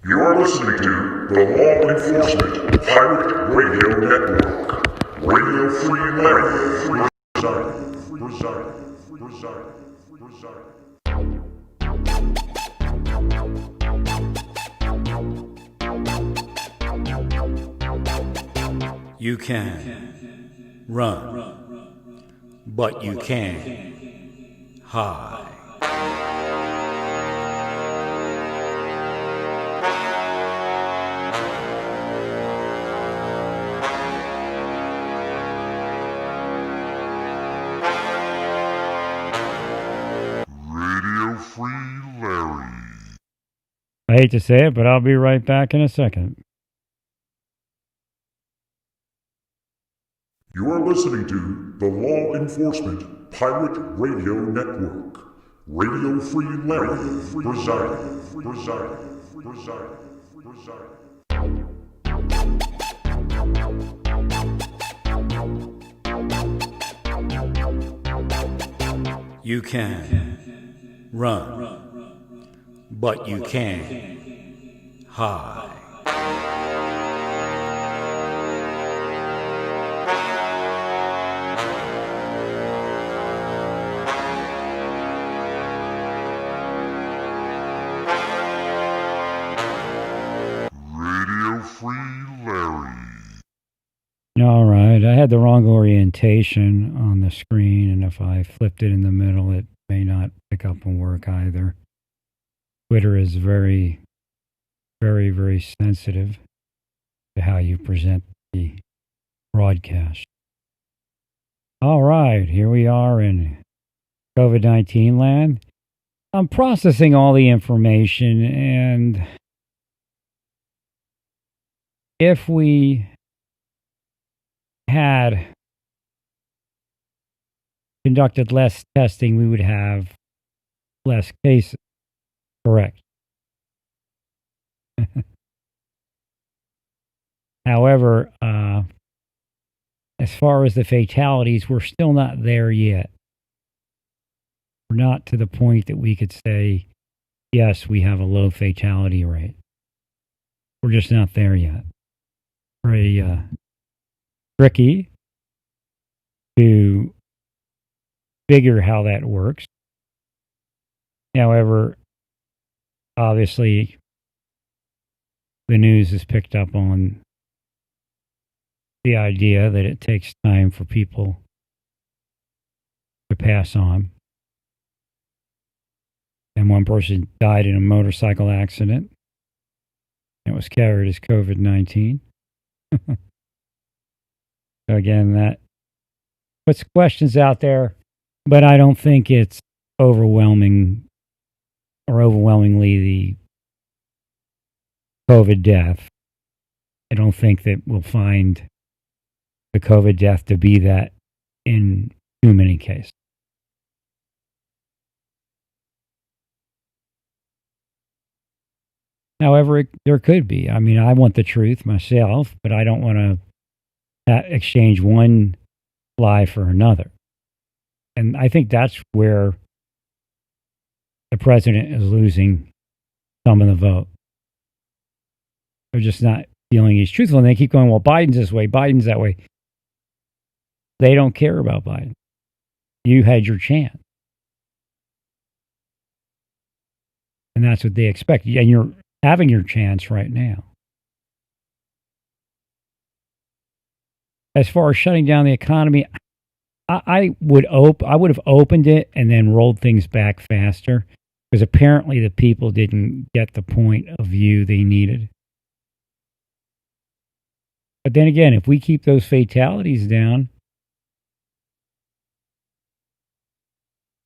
You are listening to the Law Enforcement Pirate Radio Network. Radio Free Larry. You can run, but you can't hide. Radio Free Larry. I hate to say it, but I'll be right back in a second. You are listening to the Law Enforcement Pirate Radio Network. Radio Free Larry. You can run, but you can't hide. Radio Free Larry. All right, I had the wrong orientation on the screen, and if I flipped it in the middle, it may not pick up and work either. Twitter is very, very, very sensitive to how you present the broadcast. All right, here we are in COVID-19 land. I'm processing all the information, and if we had conducted less testing, we would have less cases. Correct. However, as far as the fatalities, we're still not there yet. We're not to the point that we could say, yes, we have a low fatality rate. We're just not there yet. Very tricky to figure how that works. However, obviously, the news has picked up on the idea that it takes time for people to pass on. And one person died in a motorcycle accident. It was carried as COVID-19. So again, that puts questions out there, but I don't think it's overwhelming or overwhelmingly the COVID death. I don't think that we'll find the COVID death to be that in too many cases. However, there could be. I mean, I want the truth myself, but I don't want to exchange one lie for another. And I think that's where the president is losing some of the vote. They're just not feeling he's truthful, and they keep going, well, Biden's this way, Biden's that way. They don't care about Biden. You had your chance. And that's what they expect. And you're having your chance right now. As far as shutting down the economy, I would have opened it and then rolled things back faster, because apparently the people didn't get the point of view they needed. But then again, if we keep those fatalities down,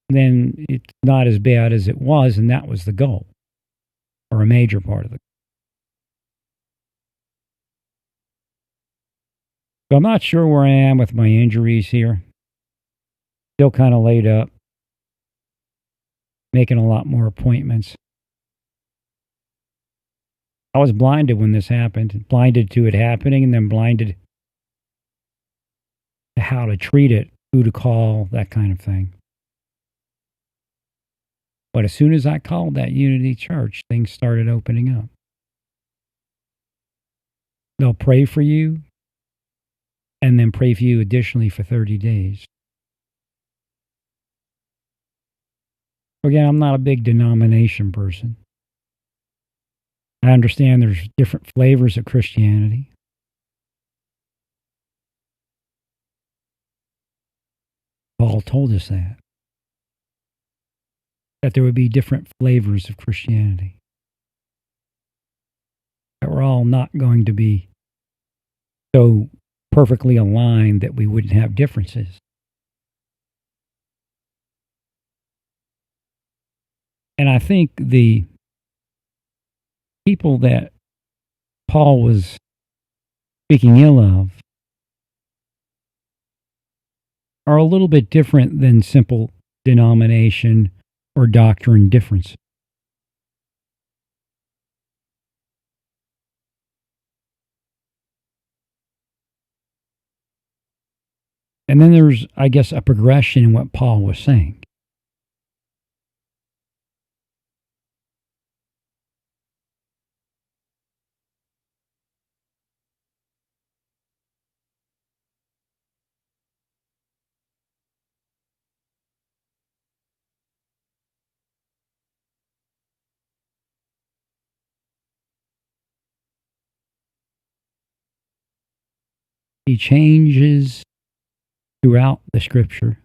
then it's not as bad as it was, and that was the goal, or a major part of it. So I'm not sure where I am with my injuries here. Still kind of laid up, making a lot more appointments. I was blinded when this happened, blinded to it happening, and then blinded to how to treat it, who to call, that kind of thing. But as soon as I called that Unity Church, things started opening up. they'll pray for you and then pray for you additionally for 30 days. Again, I'm not a big denomination person. I understand there's different flavors of Christianity. Paul told us that there would be different flavors of Christianity. That we're all not going to be so perfectly aligned that we wouldn't have differences. And I think the people that Paul was speaking ill of are a little bit different than simple denomination or doctrine differences. And then there's, I guess, a progression in what Paul was saying. He changes throughout the scripture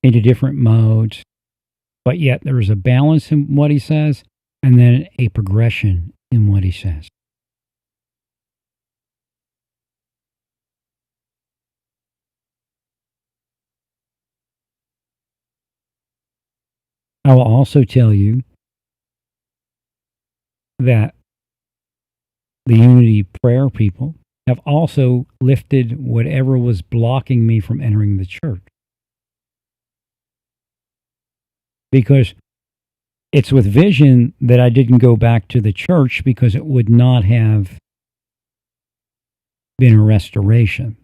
into different modes, but yet there is a balance in what he says and then a progression in what he says. I will also tell you that the Unity Prayer people have also lifted whatever was blocking me from entering the church. Because it's with vision that I didn't go back to the church because it would not have been a restoration.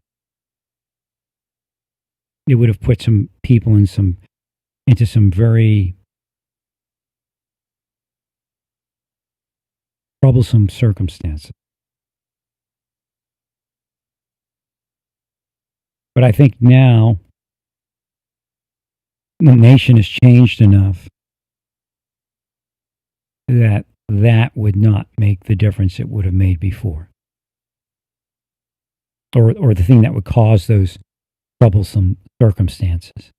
It would have put some people into some very troublesome circumstances. But I think now the nation has changed enough that that would not make the difference it would have made before. Or the thing that would cause those troublesome circumstances.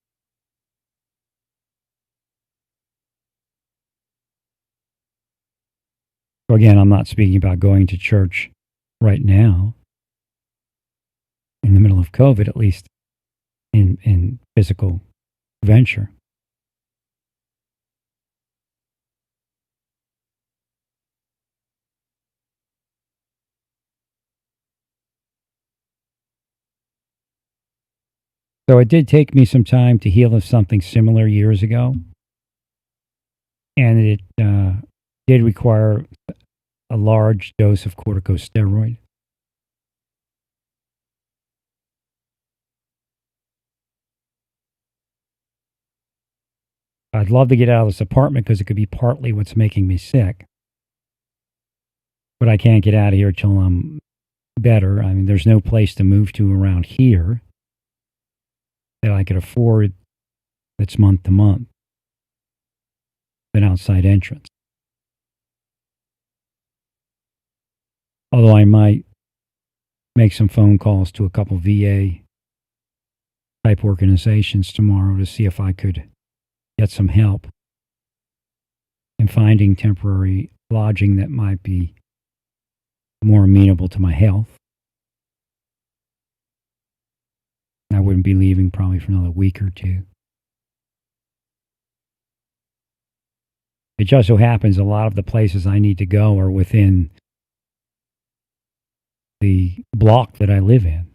So again, I'm not speaking about going to church right now, in the middle of COVID, at least in physical venture. So it did take me some time to heal of something similar years ago. And it did require a large dose of corticosteroid. I'd love to get out of this apartment because it could be partly what's making me sick. But I can't get out of here till I'm better. I mean, there's no place to move to around here that I could afford that's month to month. An outside entrance. Although I might make some phone calls to a couple VA type organizations tomorrow to see if I could get some help in finding temporary lodging that might be more amenable to my health. I wouldn't be leaving probably for another week or two. It just so happens a lot of the places I need to go are within the block that I live in.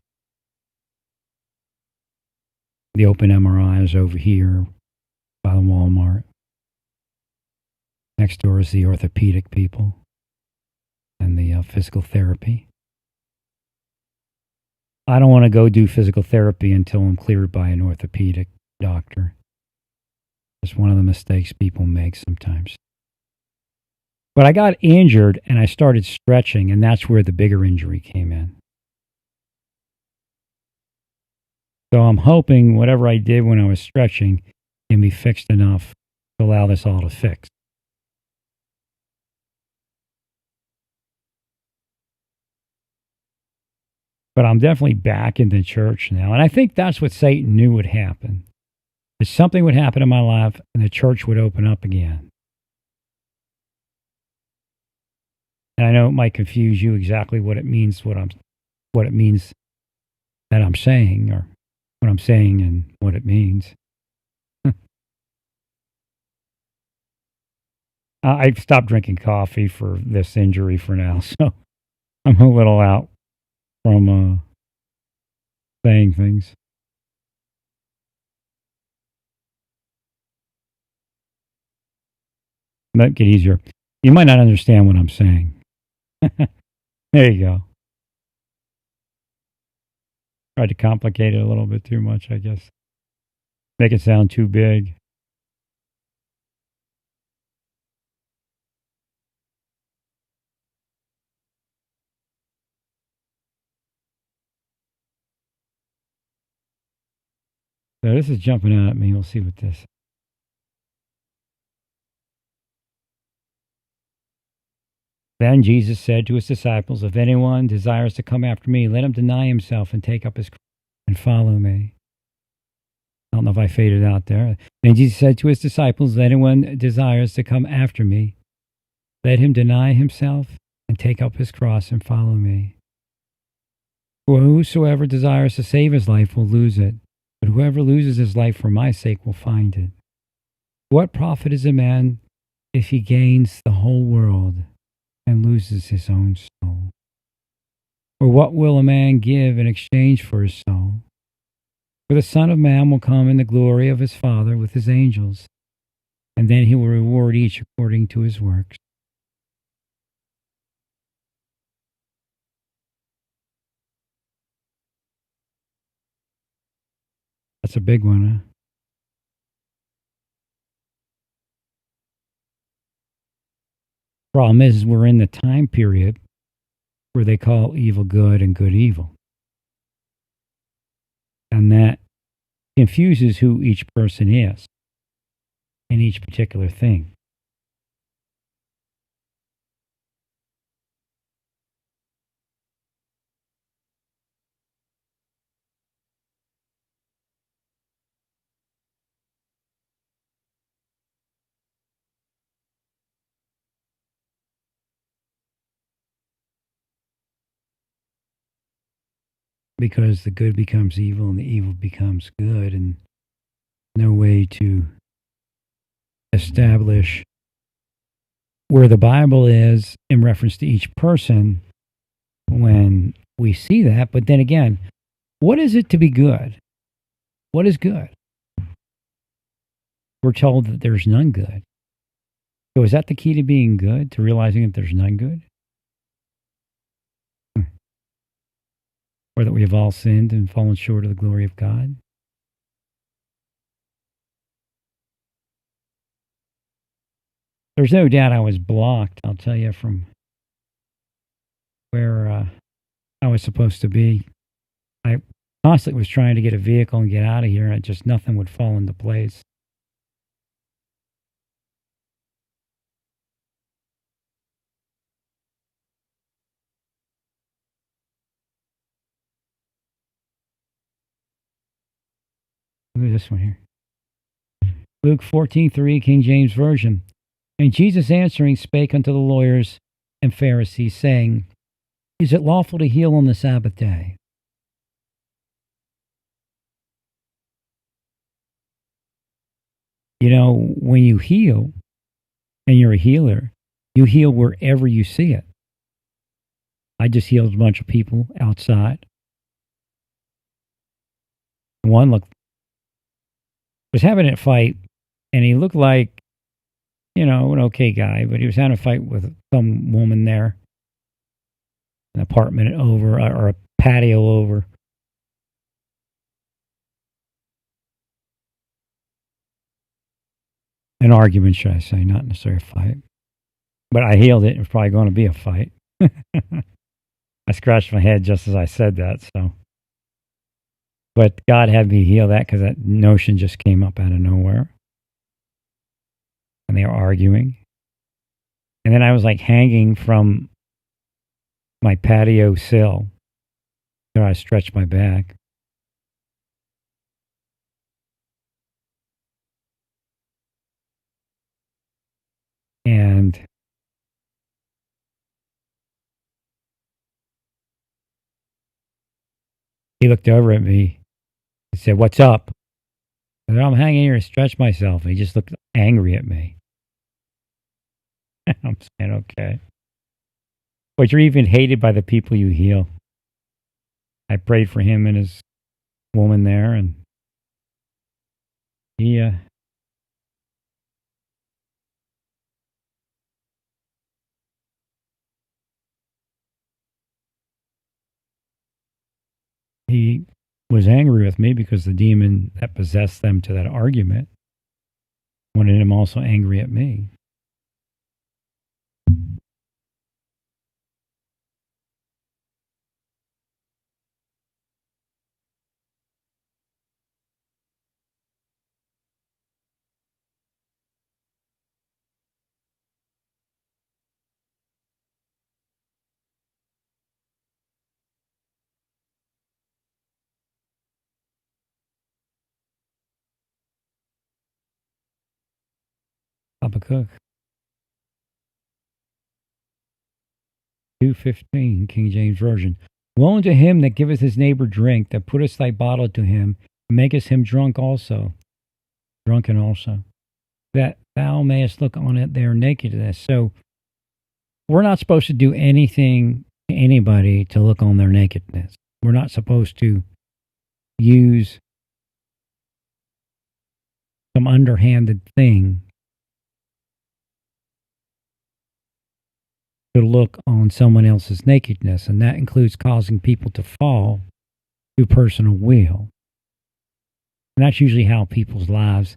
The open MRI is over here by the Walmart. Next door is the orthopedic people and the physical therapy. I don't want to go do physical therapy until I'm cleared by an orthopedic doctor. It's one of the mistakes people make sometimes. But I got injured and I started stretching, and that's where the bigger injury came in. So I'm hoping whatever I did when I was stretching can be fixed enough to allow this all to fix. But I'm definitely back in the church now. And I think that's what Satan knew would happen. That something would happen in my life and the church would open up again. And I know it might confuse you exactly what it means, what it means that I'm saying, or what I'm saying and what it means. I've stopped drinking coffee for this injury for now, so I'm a little out from saying things. Make it easier. You might not understand what I'm saying. There you go. Tried to complicate it a little bit too much, I guess. Make it sound too big. So this is jumping out at me. We'll see what this. Then Jesus said to his disciples, if anyone desires to come after me, let him deny himself and take up his cross and follow me. I don't know if I faded out there. Then Jesus said to his disciples, if anyone desires to come after me, let him deny himself and take up his cross and follow me. For whosoever desires to save his life will lose it, but whoever loses his life for my sake will find it. What profit is a man if he gains the whole world and loses his own soul? Or what will a man give in exchange for his soul? For the Son of Man will come in the glory of his Father with his angels, and then he will reward each according to his works. That's a big one, huh? Problem is, we're in the time period where they call evil good and good evil. And that confuses who each person is in each particular thing. Because the good becomes evil and the evil becomes good, and no way to establish where the Bible is in reference to each person when we see that. But then again, what is it to be good? What is good? We're told that there's none good. So is that the key to being good, to realizing that there's none good? Or that we have all sinned and fallen short of the glory of God? There's no doubt I was blocked, I'll tell you, from where I was supposed to be. I constantly was trying to get a vehicle and get out of here, and just nothing would fall into place. Look at this one here. Luke 14:3, King James Version. And Jesus answering spake unto the lawyers and Pharisees, saying, is it lawful to heal on the Sabbath day? You know, when you heal, and you're a healer, you heal wherever you see it. I just healed a bunch of people outside. One was having a fight, and he looked like, you know, an okay guy, but he was having a fight with some woman there, an apartment over, or a patio over. An argument, should I say, not necessarily a fight. But I healed it. It's probably going to be a fight. I scratched my head just as I said that. So, but God had me heal that because that notion just came up out of nowhere, and they were arguing. And then I was like hanging from my patio sill. So I stretched my back. And he looked over at me. He said, "What's up?" I said, "I'm hanging here to stretch myself." And he just looked angry at me. I'm saying, okay. But you're even hated by the people you heal. I prayed for him and his woman there, and he was angry with me because the demon that possessed them to that argument wanted him also angry at me. Habakkuk 2:15, King James Version. Woe unto him that giveth his neighbor drink, that putteth thy bottle to him, and makest him drunken also, that thou mayest look on it their nakedness. So we're not supposed to do anything to anybody to look on their nakedness. We're not supposed to use some underhanded thing to look on someone else's nakedness, and that includes causing people to fall through personal will. And that's usually how people's lives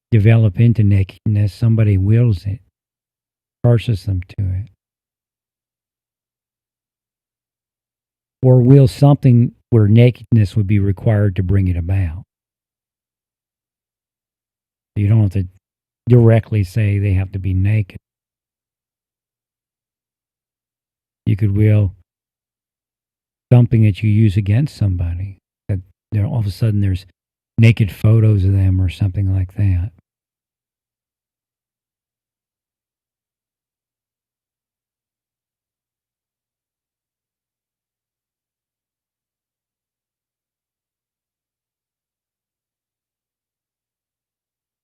develop into nakedness. Somebody wills it, forces them to it, or wills something where nakedness would be required to bring it about. You don't have to directly say they have to be naked. You could will something that you use against somebody. That there all of a sudden there's naked photos of them or something like that.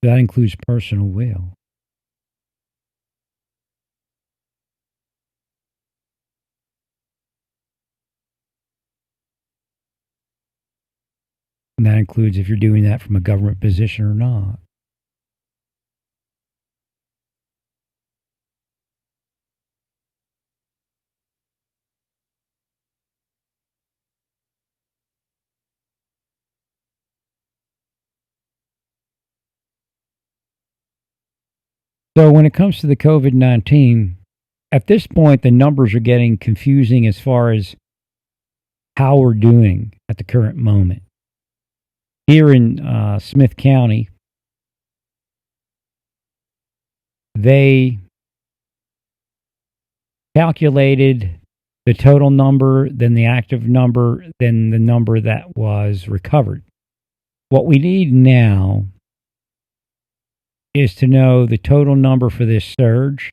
That includes personal will. And that includes if you're doing that from a government position or not. So when it comes to the COVID-19, at this point, the numbers are getting confusing as far as how we're doing at the current moment. Here in Smith County, they calculated the total number, then the active number, then the number that was recovered. What we need now is to know the total number for this surge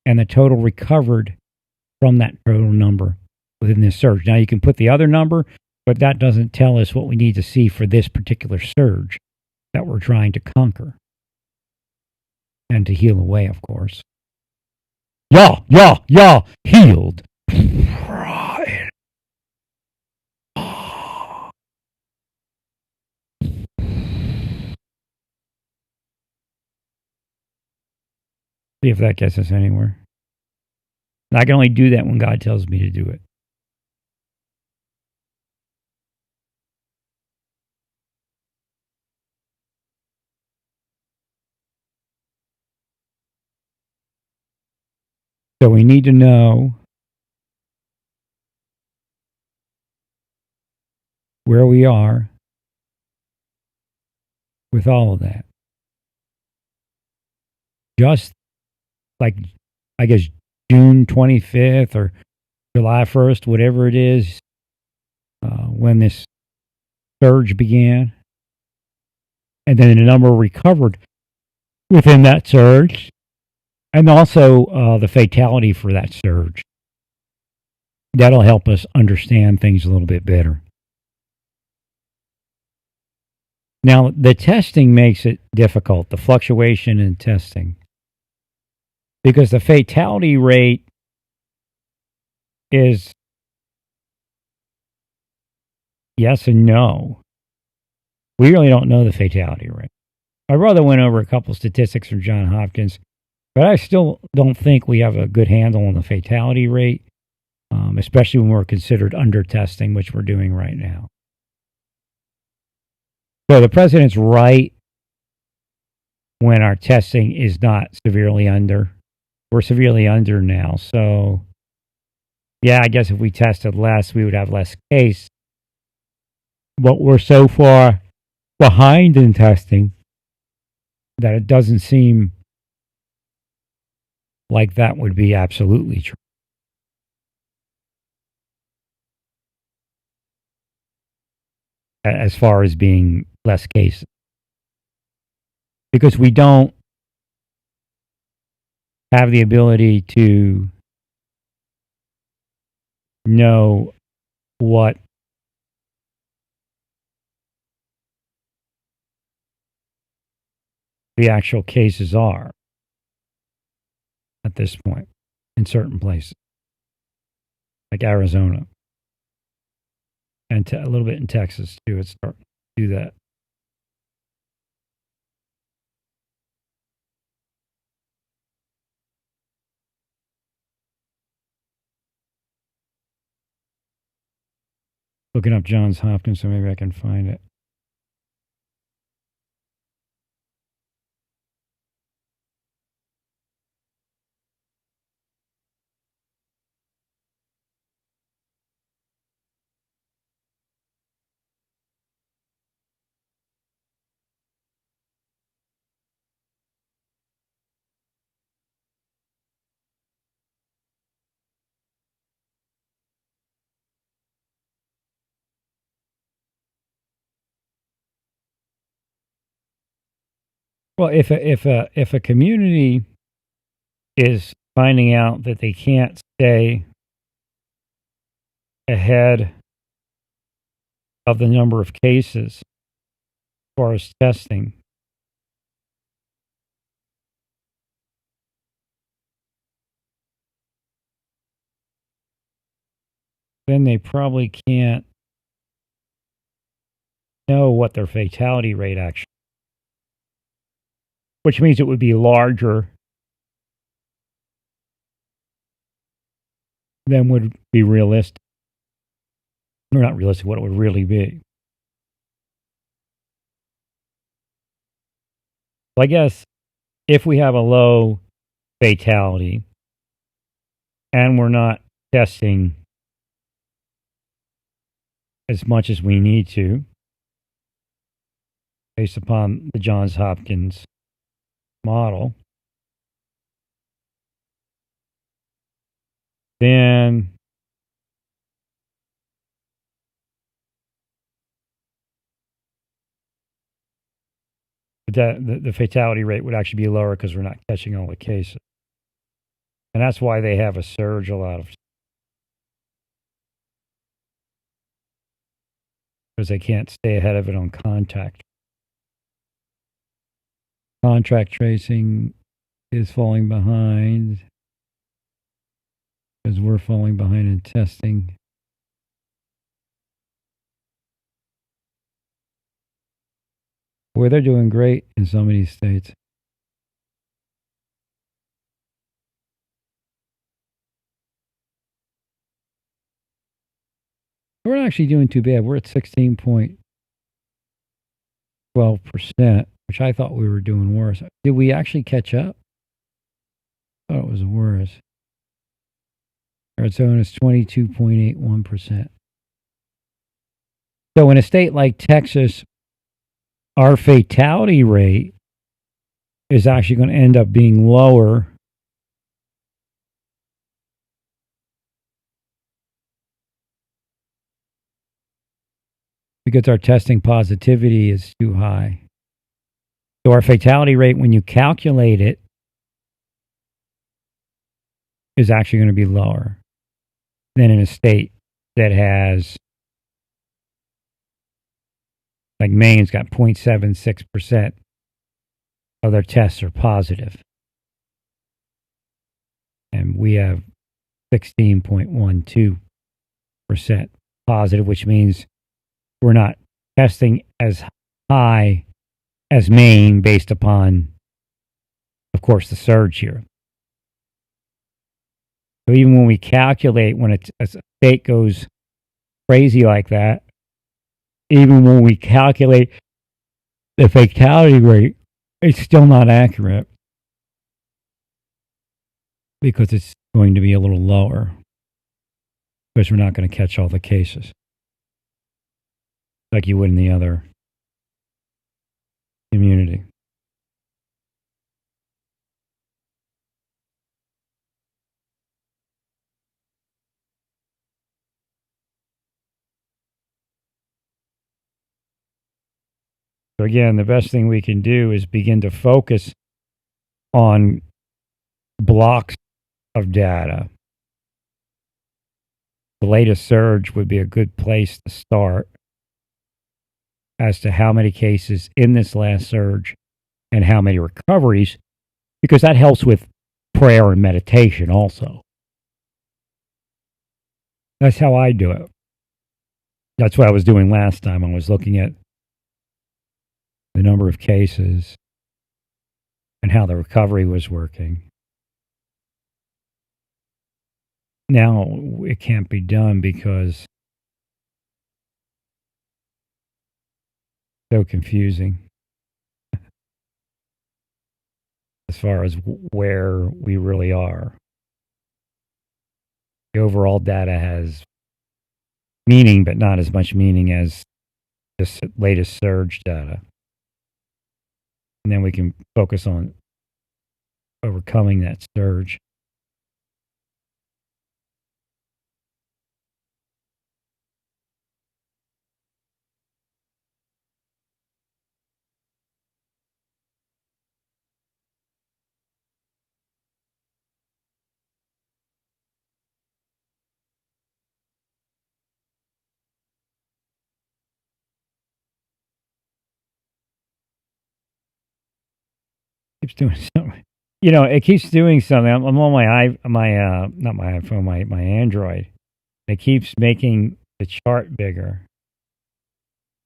and the total recovered from that total number within this surge. Now, you can put the other number, but that doesn't tell us what we need to see for this particular surge that we're trying to conquer and to heal away, of course. Healed. Right. See if that gets us anywhere. I can only do that when God tells me to do it. So we need to know where we are with all of that. Just like, I guess, June 25th or July 1st, whatever it is, when this surge began. And then the number recovered within that surge. And also the fatality for that surge. That'll help us understand things a little bit better. Now, the testing makes it difficult, the fluctuation in testing, because the fatality rate is yes and no. We really don't know the fatality rate. My brother went over a couple statistics from Johns Hopkins, but I still don't think we have a good handle on the fatality rate, especially when we're considered under testing, which we're doing right now. So the president's right when our testing is not severely under. We're severely under now. So, yeah, I guess if we tested less, we would have less case. But we're so far behind in testing that it doesn't seem like that would be absolutely true. As far as being less cases. Because we don't have the ability to know what the actual cases are at this point in certain places, like Arizona and a little bit in Texas too. It's starting to do that. Looking up Johns Hopkins, so maybe I can find it. Well, if a community is finding out that they can't stay ahead of the number of cases as far as testing, then they probably can't know what their fatality rate actually, which means it would be larger than would be realistic. Or not realistic, what it would really be. Well, I guess if we have a low fatality and we're not testing as much as we need to, based upon the Johns Hopkins model, then the fatality rate would actually be lower because we're not catching all the cases. And that's why they have a surge a lot of, because they can't stay ahead of it on contact. Contact tracing is falling behind because we're falling behind in testing. Where they're doing great in some of these states. We're not actually doing too bad. We're at 16.12%, which I thought we were doing worse. Did we actually catch up? I thought it was worse. Arizona is 22.81%. So in a state like Texas, our fatality rate is actually going to end up being lower because our testing positivity is too high. So our fatality rate, when you calculate it, is actually going to be lower than in a state that has, like Maine's got 0.76% of their tests are positive. And we have 16.12% positive, which means we're not testing as high as Maine based upon, of course, the surge here. So even when we calculate, when a state goes crazy like that, even when we calculate the fatality rate, it's still not accurate because it's going to be a little lower because we're not going to catch all the cases like you would in the other community. So again, the best thing we can do is begin to focus on blocks of data. The latest surge would be a good place to start as to how many cases in this last surge and how many recoveries, because that helps with prayer and meditation also. That's how I do it. That's what I was doing last time. I was looking at the number of cases and how the recovery was working. Now it can't be done because it's so confusing as far as where we really are. The overall data has meaning, but not as much meaning as this latest surge data. And then we can focus on overcoming that surge. Keeps doing something. You know, it keeps doing something. I'm on not my iPhone, my Android. It keeps making the chart bigger.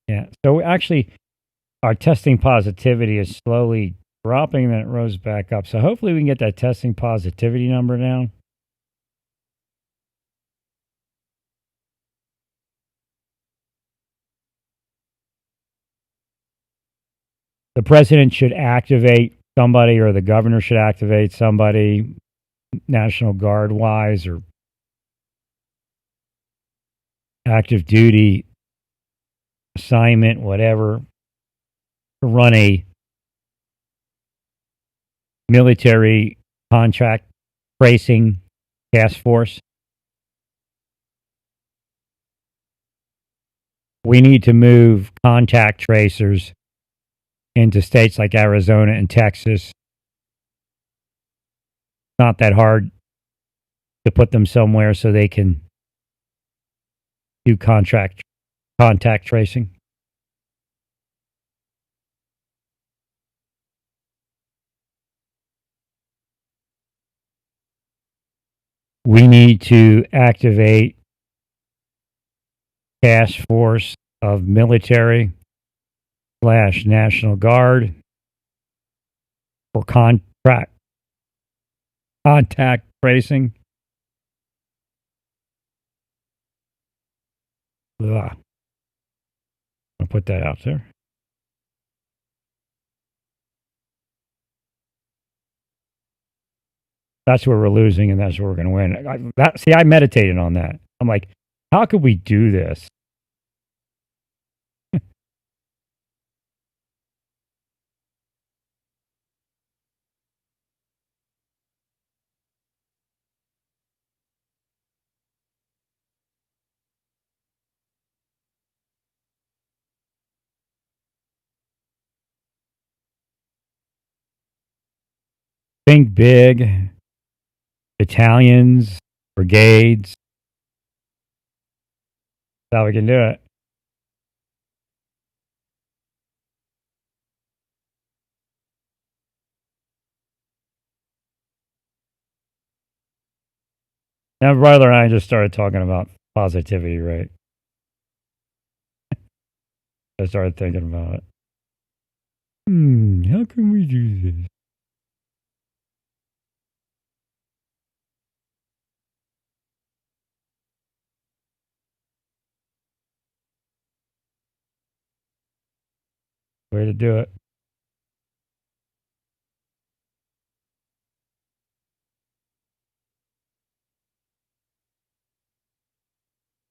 Yeah. So actually, our testing positivity is slowly dropping, then it rose back up. So hopefully we can get that testing positivity number down. The president should activate somebody, or the governor should activate somebody, National Guard wise or active duty assignment, whatever, to run a military contract tracing task force. We need to move contact tracers into states like Arizona and Texas. Not that hard to put them somewhere so they can do contact tracing. We need to activate task force of military / National Guard for contact tracing. I'll put that out there. That's where we're losing, and that's where we're going to win. I meditated on that. I'm like, how could we do this? Think big, battalions, brigades. That's how we can do it. Now, brother and I just started talking about positivity, right? I started thinking about it. How can we do this? Way to do it.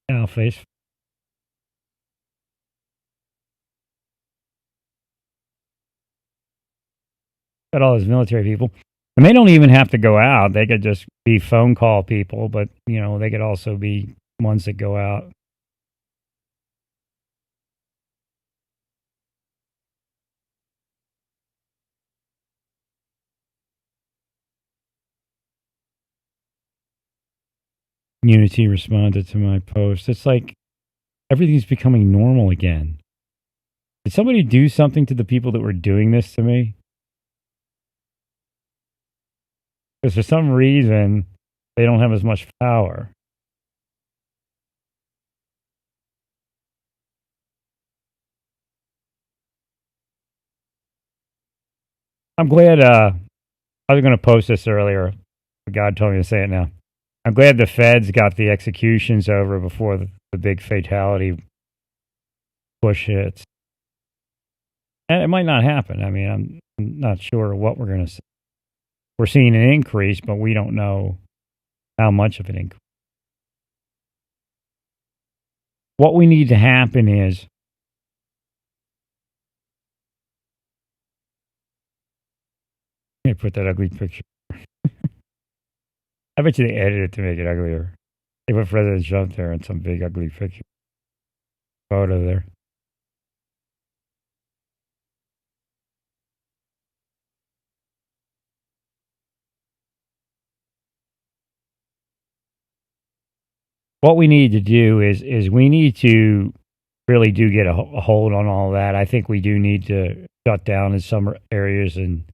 Now, face. Got all those military people. And they don't even have to go out. They could just be phone call people, but, they could also be ones that go out. Unity responded to my post. It's like everything's becoming normal again. Did somebody do something to the people that were doing this to me? Because for some reason, they don't have as much power. I'm glad, I was going to post this earlier, but God told me to say it now. I'm glad the feds got the executions over before the big fatality push hits. And it might not happen. I mean, I'm not sure what we're going to see. We're seeing an increase, but we don't know how much of an increase. What we need to happen is I put that ugly picture. I bet you they edited it to make it uglier. They put President Trump there and some big ugly picture photo there. What we need to do is we need to really do get a hold on all that. I think we do need to shut down in some areas and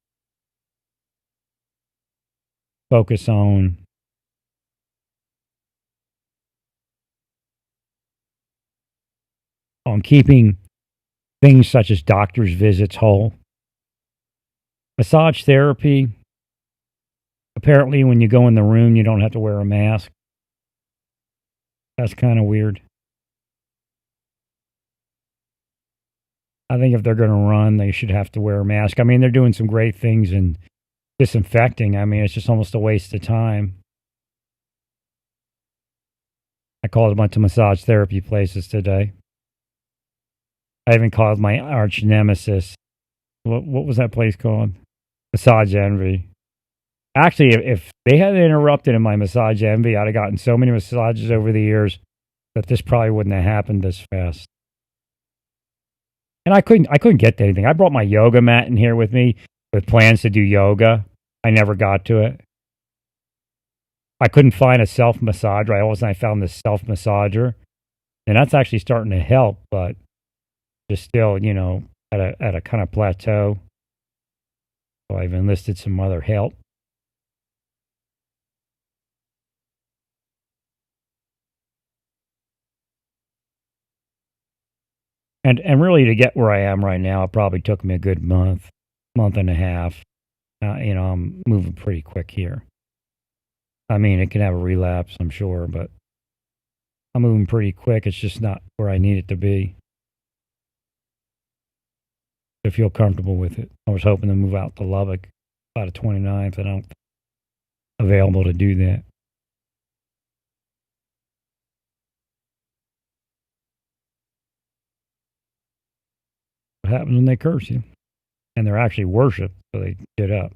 focus on keeping things such as doctor's visits whole. Massage therapy, apparently when you go in the room, you don't have to wear a mask. That's kind of weird. I think if they're going to run, they should have to wear a mask. I mean, they're doing some great things in disinfecting. I mean, it's just almost a waste of time. I called a bunch of massage therapy places today. I even called my arch nemesis. What was that place called? Massage Envy. Actually, if they had interrupted in my Massage Envy, I'd have gotten so many massages over the years that this probably wouldn't have happened this fast. And I couldn't get to anything. I brought my yoga mat in here with me with plans to do yoga. I never got to it. I couldn't find a self massager. I found this self massager, and that's actually starting to help, but just still, at a kind of plateau. So I've enlisted some other help. And really, to get where I am right now, it probably took me a good month and a half. I'm moving pretty quick here. I mean, it can have a relapse, I'm sure, but I'm moving pretty quick. It's just not where I need it to be to feel comfortable with it. I was hoping to move out to Lubbock by the 29th, and I don't available to do that. What happens when they curse you? And they're actually worshiped, so they get up.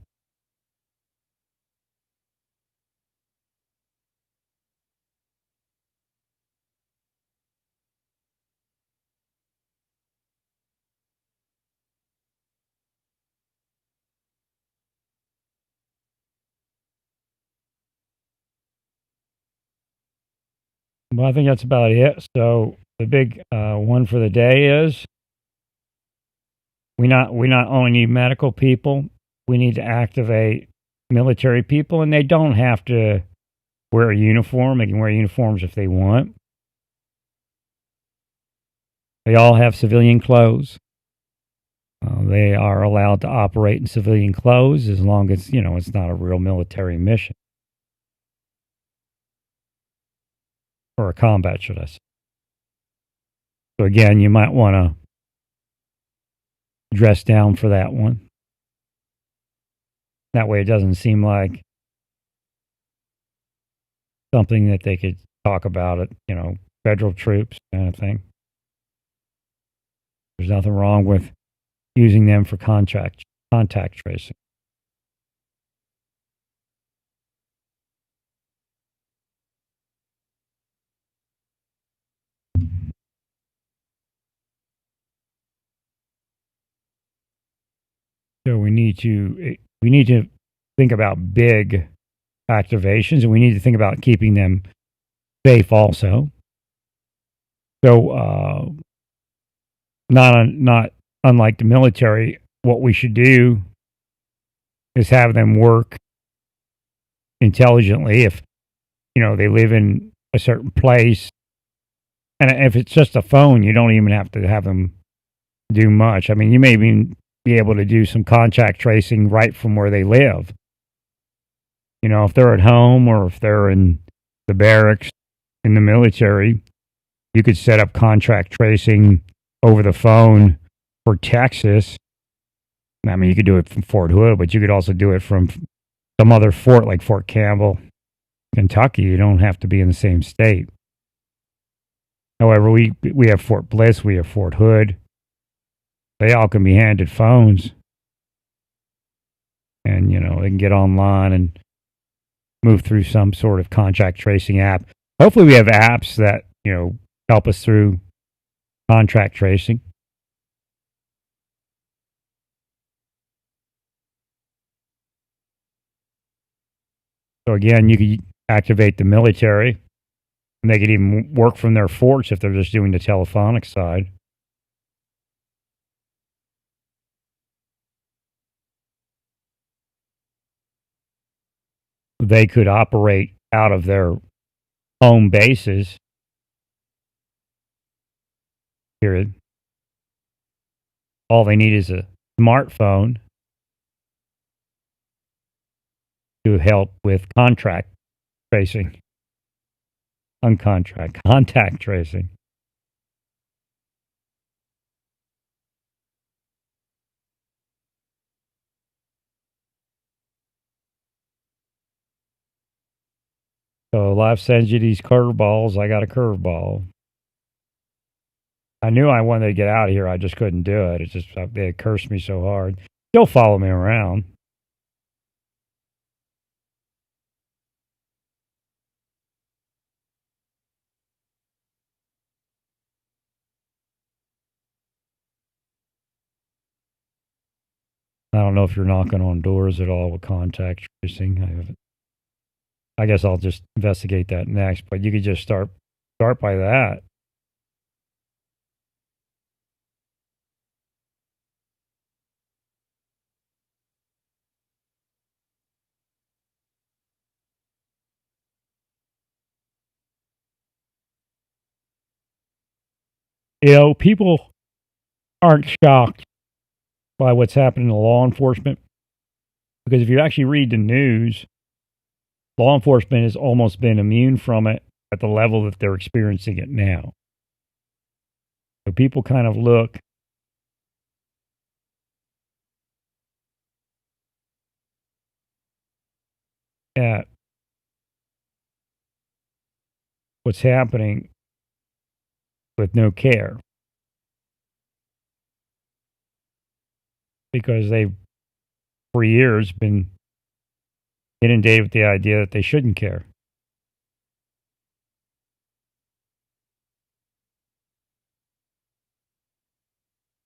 Well, I think that's about it. So the big one for the day is we not only need medical people, we need to activate military people, and they don't have to wear a uniform. They can wear uniforms if they want. They all have civilian clothes. They are allowed to operate in civilian clothes as long as, it's not a real military mission. Or a combat, should I say. So again, you might want to dress down for that one. That way it doesn't seem like something that they could talk about it, federal troops kind of thing. There's nothing wrong with using them for contact tracing. So we need to think about big activations, and we need to think about keeping them safe also. So not unlike the military, what we should do is have them work intelligently. If they live in a certain place, and if it's just a phone, you don't even have to have them do much. I mean, you may even be able to do some contact tracing right from where they live. If they're at home or if they're in the barracks in the military, you could set up contact tracing over the phone for Texas. I mean, you could do it from Fort Hood, but you could also do it from some other fort like Fort Campbell, Kentucky. You don't have to be in the same state. However, we have Fort Bliss, we have Fort Hood. They all can be handed phones. And, they can get online and move through some sort of contact tracing app. Hopefully we have apps that, help us through contact tracing. So again, you could activate the military, and they could even work from their forts if they're just doing the telephonic side. They could operate out of their home bases. Period. All they need is a smartphone to help with contact tracing. Contact tracing. So life sends you these curveballs. I got a curveball. I knew I wanted to get out of here. I just couldn't do it. It's just they cursed me so hard. Still follow me around. I don't know if you're knocking on doors at all with contact tracing. I haven't. I guess I'll just investigate that next. But you could just start by that. People aren't shocked by what's happening to law enforcement, because if you actually read the news, law enforcement has almost been immune from it at the level that they're experiencing it now. So people kind of look at what's happening with no care. Because they've, for years, been inundated with the idea that they shouldn't care.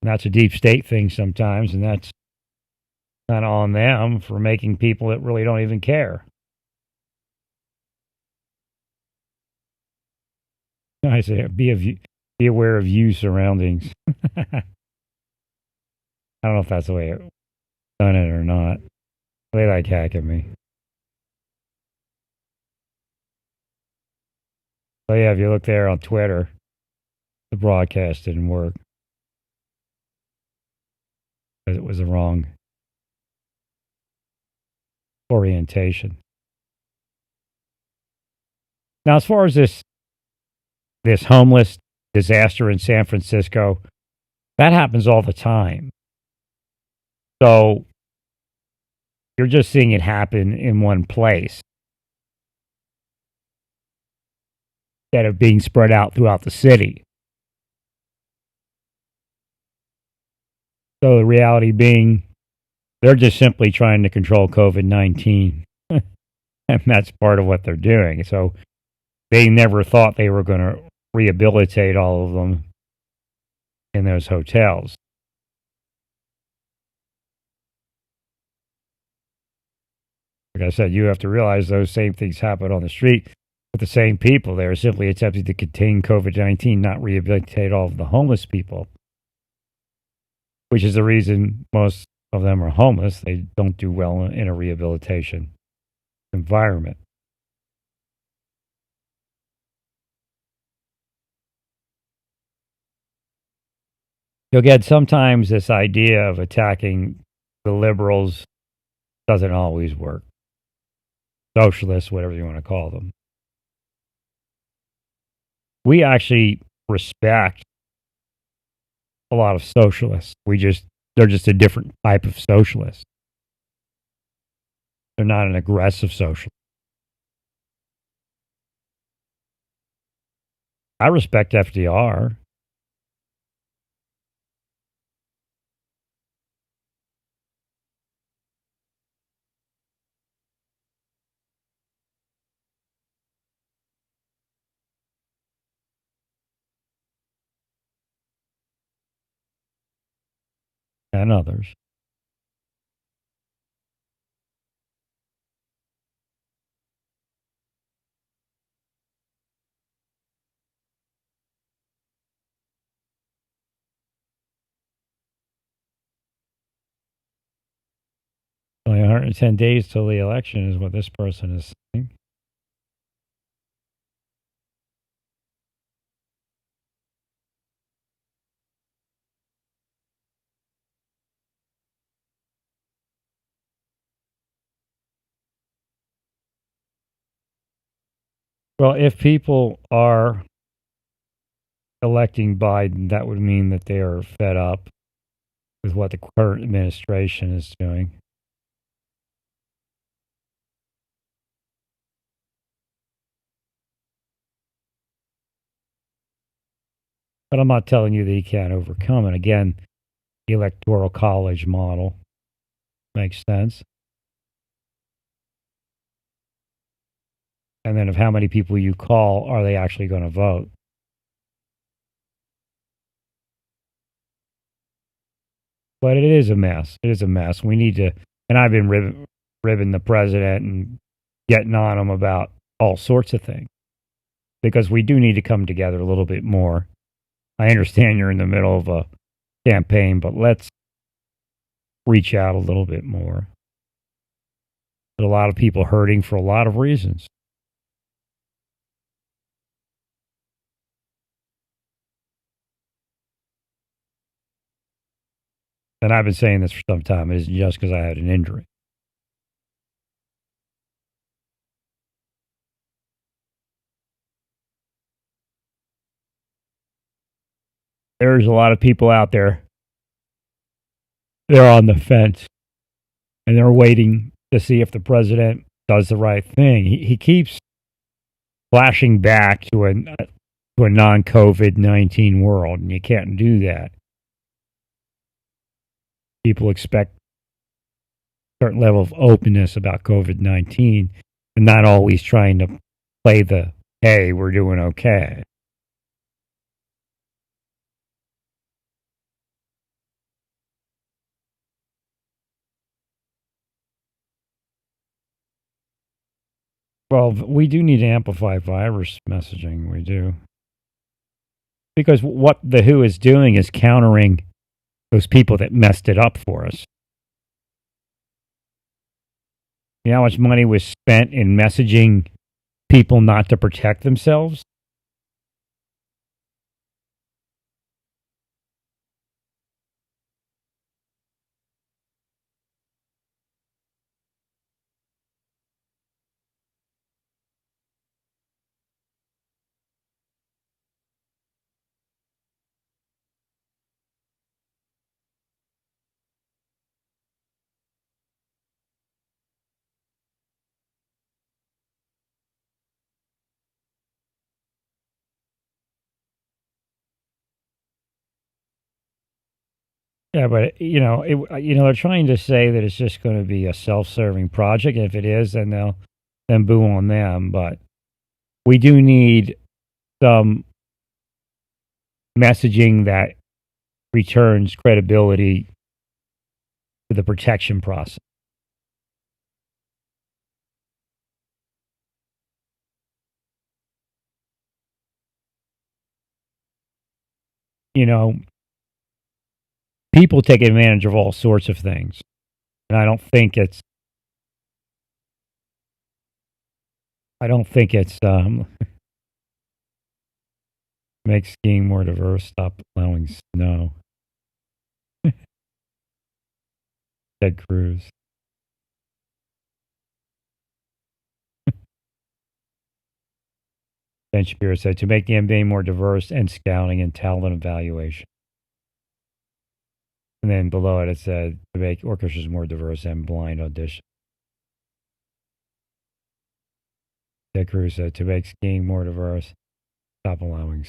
And that's a deep state thing sometimes, and that's kind of on them for making people that really don't even care. I say, be aware of you surroundings. I don't know if that's the way it done it or not. They like hacking me. But yeah, if you look there on Twitter, the broadcast didn't work because it was the wrong orientation. Now, as far as this homeless disaster in San Francisco, that happens all the time. So you're just seeing it happen in one place instead of being spread out throughout the city. So the reality being, they're just simply trying to control COVID-19. And that's part of what they're doing. So they never thought they were going to rehabilitate all of them in those hotels. Like I said, you have to realize those same things happen on the street with the same people. They are simply attempting to contain COVID-19, not rehabilitate all of the homeless people, which is the reason most of them are homeless. They don't do well in a rehabilitation environment. You'll get sometimes this idea of attacking the liberals doesn't always work. Socialists, whatever you want to call them. We actually respect a lot of socialists. They're just a different type of socialist. They're not an aggressive socialist. I respect FDR. And others. Only 110 days till the election is what this person is saying. Well, if people are electing Biden, that would mean that they are fed up with what the current administration is doing. But I'm not telling you that he can't overcome it. Again, the electoral college model makes sense. And then of how many people you call, are they actually going to vote? But it is a mess. It is a mess. We need to, and I've been ribbing the president and getting on him about all sorts of things because we do need to come together a little bit more. I understand you're in the middle of a campaign, but let's reach out a little bit more. There's a lot of people hurting for a lot of reasons. And I've been saying this for some time. It isn't just because I had an injury. There's a lot of people out there. They're on the fence. And they're waiting to see if the president does the right thing. He keeps flashing back to a non-COVID-19 world, and you can't do that. People expect a certain level of openness about COVID-19 and not always trying to play the, hey, we're doing okay. Well, we do need to amplify virus messaging. We do. Because what the WHO is doing is countering those people that messed it up for us. You know how much money was spent in messaging people not to protect themselves? Yeah, but they're trying to say that it's just going to be a self-serving project. If it is, then boo on them. But we do need some messaging that returns credibility to the protection process. You know, people take advantage of all sorts of things, and I don't think it's make skiing more diverse. Stop allowing snow. Ted Cruz. Ben Shapiro said to make the NBA more diverse and scouting and talent evaluation. And then below it, it said to make orchestras more diverse and blind audition. Ted Cruz said to make skiing more diverse, stop allowing.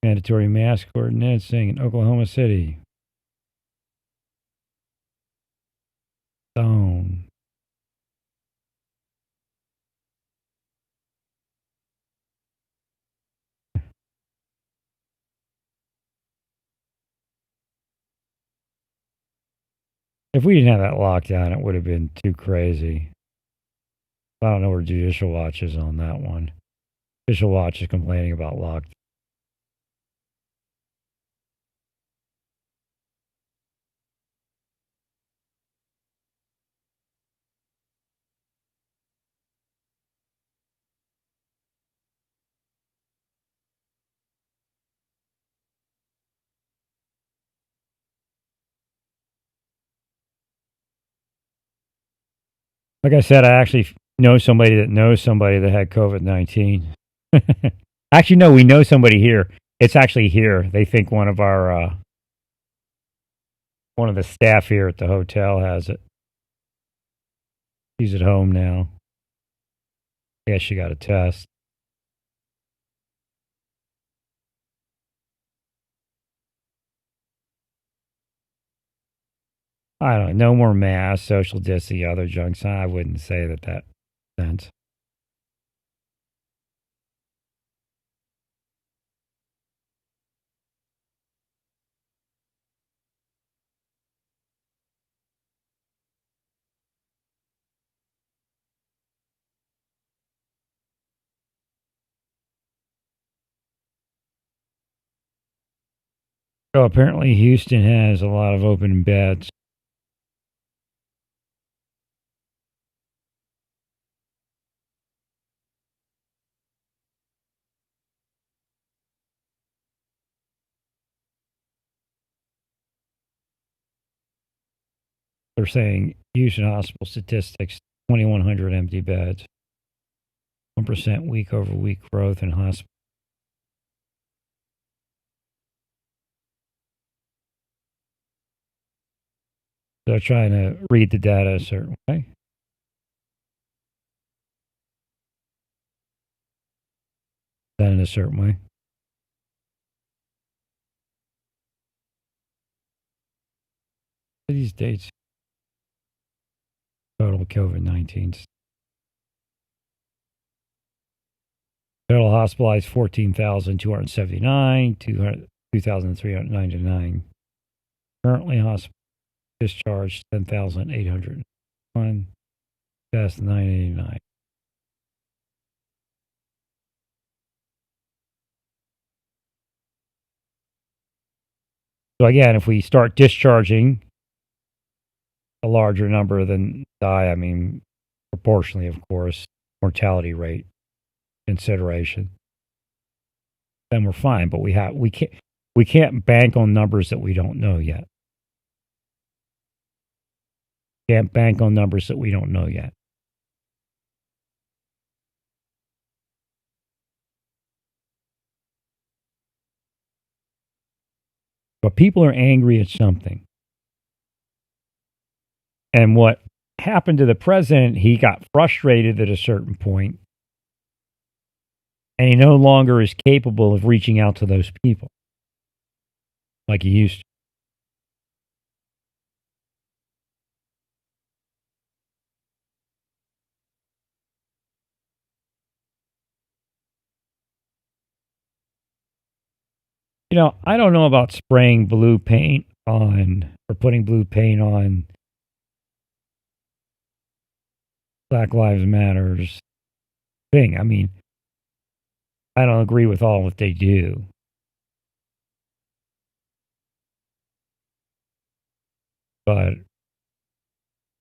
Mandatory mask ordinance in Oklahoma City. Stone. If we didn't have that lockdown, it would have been too crazy. I don't know where Judicial Watch is on that one. Judicial Watch is complaining about lockdown. Like I said, I actually know somebody that knows somebody that had COVID-19. Actually, no, we know somebody here. It's actually here. They think one of the staff here at the hotel has it. She's at home now. I guess she got a test. I don't know. No more masks, social distancing, other junk. I wouldn't say that sense. So apparently Houston has a lot of open beds. They're saying Houston hospital statistics, 2,100 empty beds. 1% week over week growth in hospital. So trying to read the data a certain way. That in a certain way. These dates. Total COVID-19. Total hospitalized 14,279, 2,399. Currently hospital discharged 10,801. Deaths 989. So again, if we start discharging a larger number than die, I mean, proportionally, of course, mortality rate consideration, then we're fine. But we can't bank on numbers that we don't know yet. Can't bank on numbers that we don't know yet. But people are angry at something. And what happened to the president, he got frustrated at a certain point, and he no longer is capable of reaching out to those people like he used to. You know, I don't know about spraying blue paint on or putting blue paint on Black Lives Matters thing. I mean, I don't agree with all what they do. But,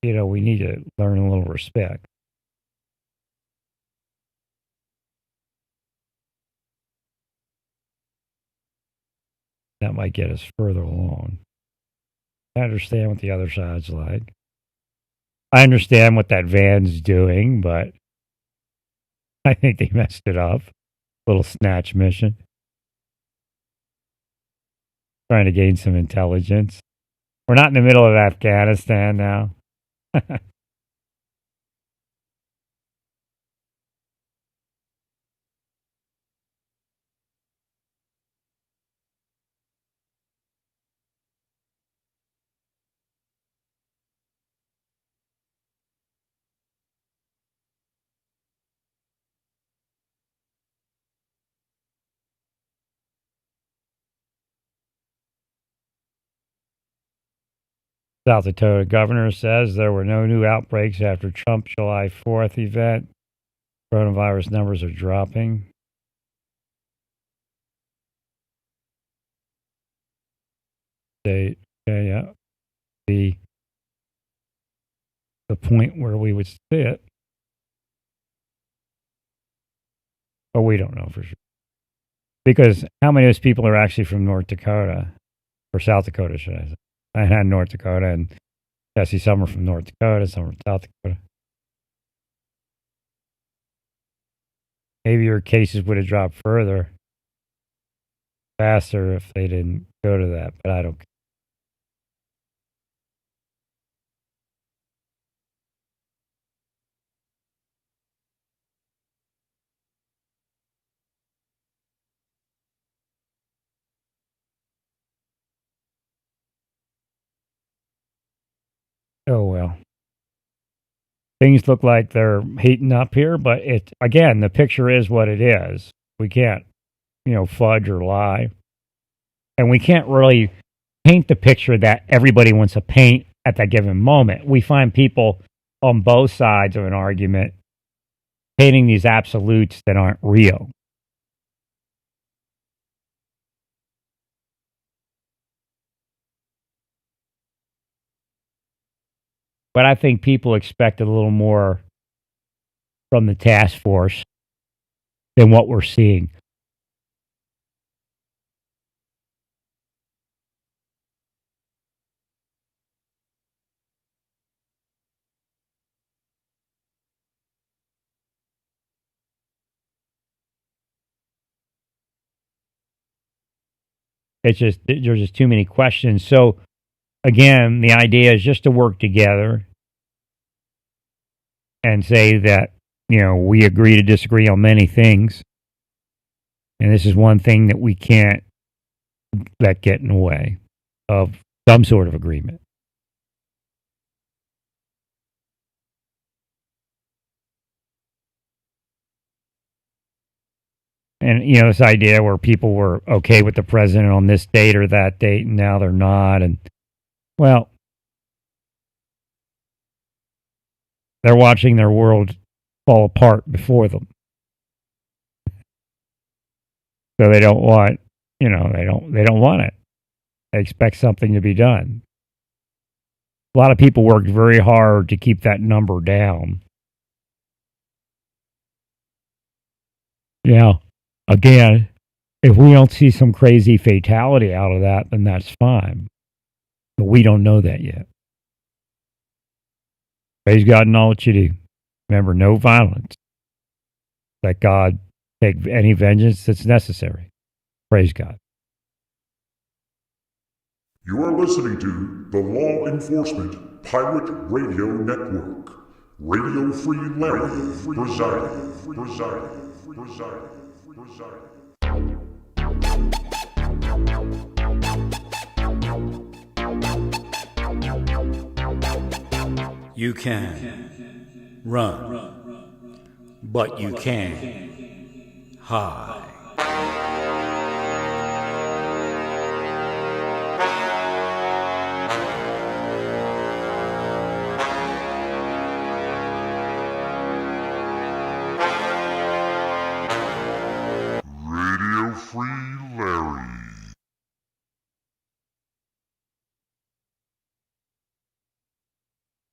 you know, we need to learn a little respect. That might get us further along. I understand what the other side's like. I understand what that van's doing, but I think they messed it up. Little snatch mission. Trying to gain some intelligence. We're not in the middle of Afghanistan now. South Dakota governor says there were no new outbreaks after Trump July 4th event. Coronavirus numbers are dropping. Yeah. The point where we would see it. But we don't know for sure. Because how many of those people are actually from North Dakota? Or South Dakota, should I say. I had North Dakota, and I see some are from North Dakota, some from South Dakota. Maybe your cases would have dropped further, faster if they didn't go to that, but I don't. Oh well. Things look like they're heating up here, but it again, the picture is what it is. We can't, fudge or lie. And we can't really paint the picture that everybody wants to paint at that given moment. We find people on both sides of an argument painting these absolutes that aren't real. But I think people expect a little more from the task force than what we're seeing. It's just there's just too many questions. So again, the idea is just to work together and say that, we agree to disagree on many things. And this is one thing that we can't let get in the way of some sort of agreement. And, this idea where people were okay with the president on this date or that date, and now they're not. And, well, they're watching their world fall apart before them. So they don't want, they don't want it. They expect something to be done. A lot of people worked very hard to keep that number down. Yeah. Again, if we don't see some crazy fatality out of that, then that's fine. But we don't know that yet. Praise God in all that you do. Remember, no violence. Let God take any vengeance that's necessary. Praise God. You are listening to the Law Enforcement Pirate Radio Network. Radio Free Larry presiding. You can run, but you can't hide. Radio Free